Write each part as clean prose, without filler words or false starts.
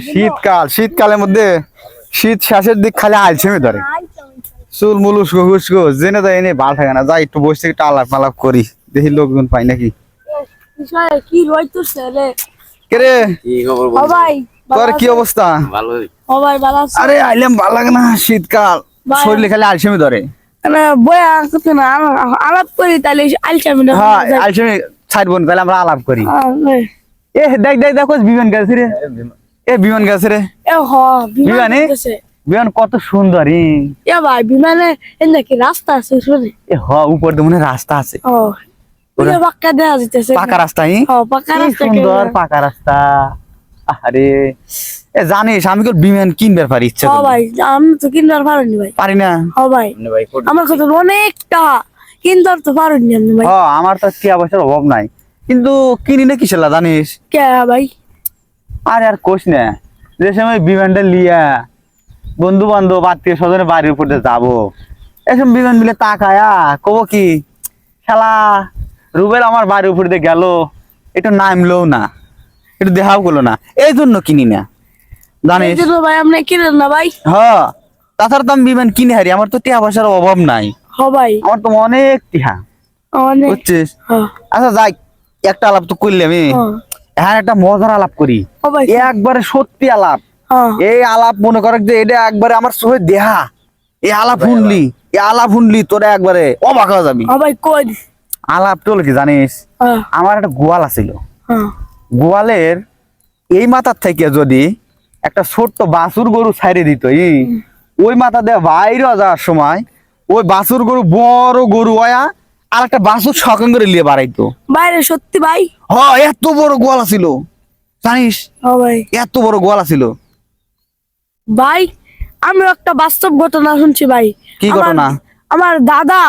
শীতকাল, শীতকালের মধ্যে শীত শেষের দিক খালি আলসেমি ধরে, চুল মুল উস্কো উস্কো জেনে যায় এনে ভালো থাকে না। যাই একটু বসে একটু আলাপ মালাপ করি, দেখি লোকজন পাই নাকি। কি রইতেছে রে? কে রে, কি খবর ও ভাই তোর কি অবস্থা? ভালোই। ও ভাই ভালো আছে? আরে আইলাম, ভালো লাগে না শীতকাল, শরীরে খালি আলসেমি ধরে। না বয়া কিছু না, আলাপ করি তাহলে আলসামি না। হ্যাঁ আলসেমি ছাড়বো না, তাহলে আমরা আলাপ করি। এ দেখ দেখ দেখো বিমান গেছে রে, এ বিমান গেছে রে। এ হ বিমানে বিমান কত সুন্দর। এ ভাই বিমানে নাকি রাস্তা আছে শুনে? এ হ উপর দিয়ে মনে হয় রাস্তা আছে। ও ওরে পাক্কা দেখা যাইতেছে, পাকা রাস্তা। পাকা কি রাস্তা, সুন্দর পাকা রাস্তা। আরে এ জানিস আমি তো বিমান কিনবার পারি, ইচ্ছা ও ভাই আমি তো কিনবার পারিনি ভাই। পারি না। ও ভাই আমার কাছে অনেকটা কিনবার তো পারিনি আমি ভাই। আমার তো টাকা পয়সার অভাব নাই, কিন্তু কিনি না কিসের লা জানিস? কে ভাই? আরে আর কোশ না, যে সময় বিমানটা লিয়া বন্ধু বান্ধব আত্মীয় স্বজনের বাড়ির উপর দিয়ে যাবো, এসব বিমান মিলে তাকায়া কব কি শালা রুবেল আমার বাড়ির উপর দিয়ে গেল, একটু নামলো না, একটু দেখাও করলো না, এই জন্য কিনি না জানিস। ভাই আপনি কিনেন না ভাই? হ্যাঁ তাছাড়া তো আমি বিমান কিনে হারি, আমার তো টাকা পয়সার অভাব নাই। হ ভাই আমার তো অনেক টিহা, অনেক। বুঝছিস? আচ্ছা যাই, একটা আলাপ তো করলে আমি হ্যাঁ একটা মজার আলাপ করি, ও ভাই একবারে সত্যি আলাপ। এই আলাপ মনে করে যে এটা একবারে আমার সহে দেহা, এই আলাপ শুনলি, এই আলাপ শুনলি তোরা একবারে অবাক হয়ে যাবি। ও ভাই কই? আলাপ তো কি জানিস, আমার একটা গোয়াল আছিল, গোয়ালের এই মাথার থেকে যদি একটা ছোট্ট বাছুর গরু ছাইড়ে দিত, ওই মাথা দিয়ে বাইরে যাওয়ার সময় ওই বাছুর গরু বড় গরু হয়া আর একটা বাছুর সকাল করে নিয়ে বাড়াইতো বাইরে। সত্যি ভাই? হ্যাঁ এত বড় গোয়াল ছিল জানিস, ও ভাই এত বড় গোয়াল ছিল ভাই। আমি একটা বাস্তব ঘটনা শুনছি ভাই। কি ঘটনা? আমার দাদা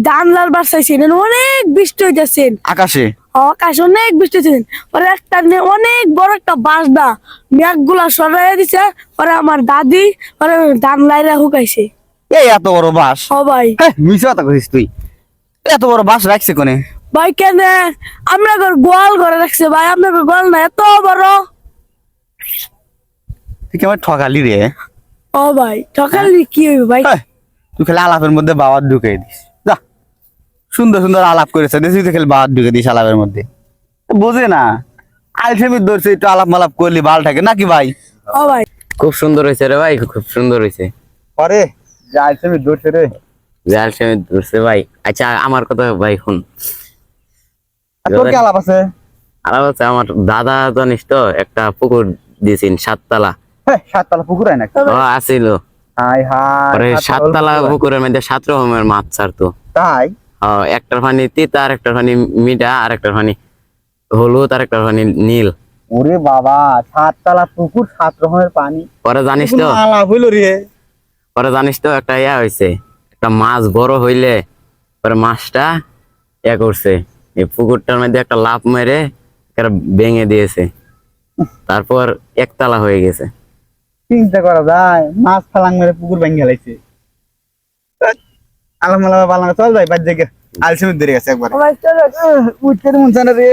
ধান লাল বাসাইছেন, অনেক বৃষ্টি হইতেছেন আকাশে, আকাশে অনেক বৃষ্টি হইতেছেন, পরে একটা অনেক বড় একটা বাঁশদা মেঘ গুলা সরাই দিছে, পরে আমার দাদি পরে ধান লাইরা হুকাইছে। এই এত বড় বাস? ও ভাই মিছা কথা কইছিস তুই, এত বড় বাস রাখছে কোনে? ভাই কেন আমরা গোয়াল ঘরে রাখছে ভাই, আপনার গোয়াল না এত বড়। তুই কেমন ঠকালি রে? ও ভাই ঠকালি কি হইবে ভাই? তুই খালি আলাপের মধ্যে বাবার ঢুকে দিস, যা সুন্দর সুন্দর আলাপ করেছে তুই খালি বাবার ঢুকে দিস আলাপের মধ্যে, বোঝে না আলসেমি ধরছে, একটু আলাপ মালাপ করলি ভালো থাকে নাকি ভাই? ও ভাই খুব সুন্দর হয়েছে রে ভাই, খুব সুন্দর হয়েছে। আরে যে আলসেমি ধরছে রে, জাল সে ধরছে ভাই। আচ্ছা আমার কথা ভাই শুন, তোর কি আলাপ আছে? আলাপ আছে। আমার দাদা জানিস তো একটা পুকুর দিয়েছেন 7 তলা। 7 তলা পুকুর হয় নাকি? ও আছিল। হাই হাই, পরে 7 তলা পুকুরের মধ্যে 7 রকমের মাছ ছাড়তো। তাই? একটার পানি তিতা, আর একটার পানি মিঠা, আর একটার পানি হলুদ, আর একটার পানি নীল। ওরে বাবা, 7 তলা পুকুর 7 রকমের পানি, পরে জানিস তো, আলাপ হইলো রে। পরে জানিস তো একটা ইয়া হয়েছে, একটা মাছ বড় হইলে পরে মাছটা ইয়া করছে, এই পুকুরটার মধ্যে একটা লাফ মেরে ভেঙে দিয়েছে, তারপর 1 তলা হয়ে গেছে। চিন্তা করা যায়, মাছ ফালাং মেরে পুকুর ভেঙে গেছে। আলাম আলাম বালাম, চল যাই বাদ থেকে আলসেমি ধরে গেছে একবার। ভাই চলো উঠতে মন চায় না রে।